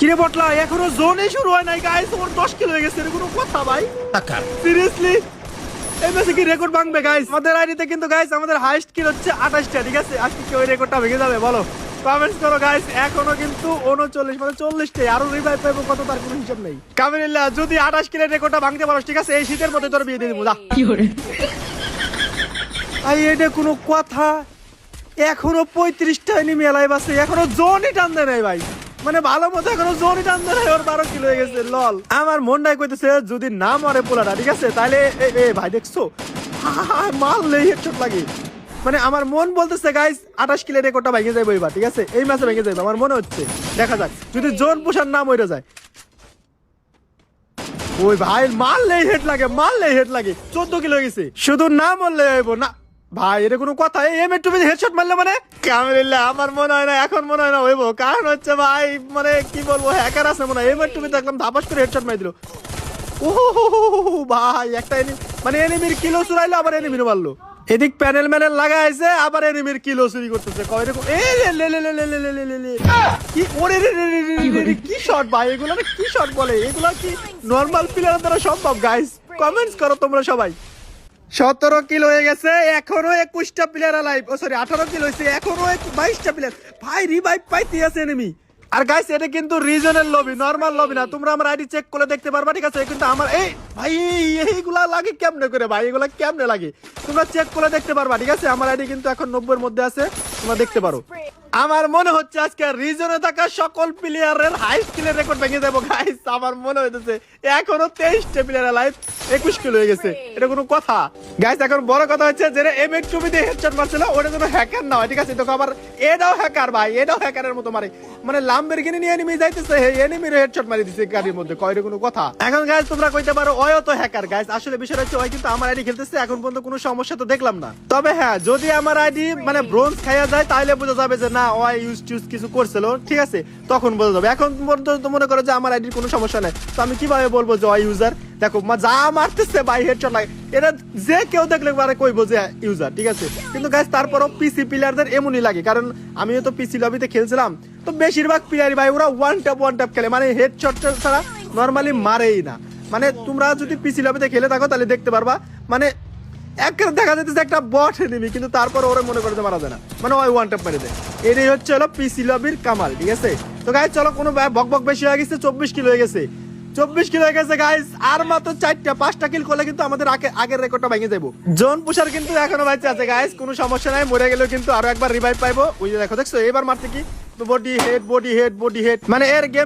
কিরে বটলা এখনো জোনই শুরু হয় নাই গাইস, ওর 10 কিলো হয়ে গেছে, এর কোনো কথা ভাই? সিরিয়াসলি এই ম্যাচে কি রেকর্ড ভাঙবে গাইস? আমাদের আইডিতে কিন্তু গাইস আমাদের হাইয়েস্ট কিল হচ্ছে 28টা, ঠিক আছে? আজকে কি ওই রেকর্ডটা ভেঙে যাবে বলো? কমেন্টস করো গাইস। এখনো কিন্তু 39 মানে 40টাই, আরো রিভাইভ পাবো কত তার কোনো হিসাব নেই। কামিল্লা যদি 28 কিলের রেকর্ডটা ভাঙতে পারো, ঠিক আছে, এই শীতের মধ্যে তোর বিয়ে দিয়ে দিব। যা কি করে ভাই, এটা কোনো কথা? এখনো 35টা এনিমি লাইভ আছে, এখনো জোনই টান দেয় নাই ভাই। মানে ভালো মতো এখনো জোনই টান দেয় নাই, ওর 12 কিলো হয়ে গেছে। লল, আমার মনটাই কইতেছে যদি না মরে পোলাটা, ঠিক আছে, তাহলে ভাই দেখছো মারলেই হেডশট লাগে। মানে আমার মন বলতেছে গাইস 28 কিলো রেকর্ডটা ভেঙে যাবে এবার, ঠিক আছে, এই ম্যাচে ভেঙে যাবে আমার মনে হচ্ছে। দেখা যাক যদি জোন পুষার না মরে যায়। ওই ভাই মারলেই হেড লাগে, মারলেই হেড লাগে। 14 কিলো হয়ে গেছে, শুধু না মরলে হইব না ভাই। এটা কোনো কথা? এম এ টুপি হেডশট মারলে মানে কামিল্লা আমার মনে হয় না, এখন মনে হয় না হইব। কারণ হচ্ছে ভাই মানে কি বলবো, হ্যাকার আছে মনে হয়। এম এ টুপি দেখলাম ধাপাস করে হেডশট মারি দিল। ও ভাই একটা মানে এনিমির কিলো চুরাইলো, আবার এনিমির মারলো। এদিক প্যানেল ম্যানেল লাগাইছে, আবার এনিমির কিলো চুরি করতেছে। কয় দেখো কি ওরে কি শট ভাই, এগুলো কি শট বলে? এগুলো কি নরমাল প্লেয়ারের দ্বারা সম্ভব? গাইস কমেন্টস করো তোমরা সবাই। 17 কিলো হয়ে গেছে, এখনো 21টা প্লেয়ার লাইভ। ও সরি 18 কিলো হয়েছে, এখনো 22টা প্লেয়ার। ভাই রিভাইভ পাইতে আছে এনিমি। আর গাইস এটা কিন্তু রিজনাল লবি, নরমাল লবি না। তোমরা আমার আইডি চেক করে দেখতে পারবা, ঠিক আছে? কিন্তু আমার এই ভাই এইগুলা লাগে কেমনে করে ভাই, এগুলা কেমনে লাগে তোমরা চেক করে দেখতে পারবা, ঠিক আছে? আমার আইডি কিন্তু এখন 90 এর মধ্যে আছে, তোমরা দেখতে পারো। আমার মনে হচ্ছে আজকে রিজনে থাকা সকল প্লেয়ারের হাই স্কিলের রেকর্ড ভেঙে দেবো গাইস। আমার মনে হইতেছে এখনো 23টা প্লেয়ার লাইভ, 21 কিলো হয়ে গেছে। এটা কোনো কথা গাইস? এখন বড় কথা হচ্ছে যে এমএক টুবি দিয়ে হেডশট মারছিল, ওটা কোনো হ্যাকার না হয়, ঠিক আছে? দেখো আবার এটাও হ্যাকার ভাই, এটাও হ্যাকারের মতো মারে। মানে লাম্বরগিনি নিয়ে এনিমি যাইতেছে, এনিমির হেডশট মারি দিছে গাড়ির মধ্যে। কয়টা কোনো কথা? এখন গাইস তোমরা কইতে পারো ওই তো হ্যাকার। গাইস আসলে বিষয়টা হচ্ছে ওই কিন্তু আমার আইডি খেলতেছে, এখন পর্যন্ত কোনো সমস্যা তো দেখলাম না। তবে হ্যাঁ, যদি আমার আইডি মানে ব্রোঞ্জ খাইয়া যায় তাহলে বোঝা যাবে যে না ওই ইউজ কিছু করছিল, ঠিক আছে? তখন বোঝা যাবে। এখন পর্যন্ত মনে করো যে আমার আইডির কোনো সমস্যা নাই, তো আমি কিভাবে বলবো যে ওই ইউজার? দেখো যা মারতেছে ভাই হেডশট লাগে, এটা যে কেউ দেখলে পারে কইবো যে ইউজার, ঠিক আছে? কিন্তু গাইস তারপরও পিসি প্লেয়ারদের এমনই লাগে, কারণ আমিও তো পিসি লবিতে খেলছিলাম, তো বেশিরভাগ প্লেয়ারই ভাই ওরা ওয়ান ট্যাপ খেলে, মানে হেডশট ছাড়া নরমালি মারেই না। মানে তোমরা যদি পিসি লবিতে খেলে থাকো তাহলে দেখতে পারবা, মানে একটা দেখা যাচ্ছে একটা বট এনিমি, কিন্তু তারপর ওরা মনে করতে মারা যায় না, মানে ওই ওয়ান ট্যাপ মেরে দেয়। এটাই হচ্ছে হলো পিসি লবির কামাল, ঠিক আছে? তো গাইস চলো, কোনো বক বক বেশি হয়ে গেছে, 24 কিলো হয়ে গেছে, 24 কিলো হয়ে গেছে গাইস। আর মাত্র 4টা-5টা কিল করলে কিন্তু আমাদের আগের রেকর্ডটা ভেঙে যাবো। জোন পুষার কিন্তু এখনো বাচ্চা আছে গাইস, কোনো সমস্যা নাই। মরে গেলেও কিন্তু আরো একবার রিভাইভ পাইবো। ওই যে দেখো, দেখছো এবার মারতে কি বডি হেড, মানে এর গেম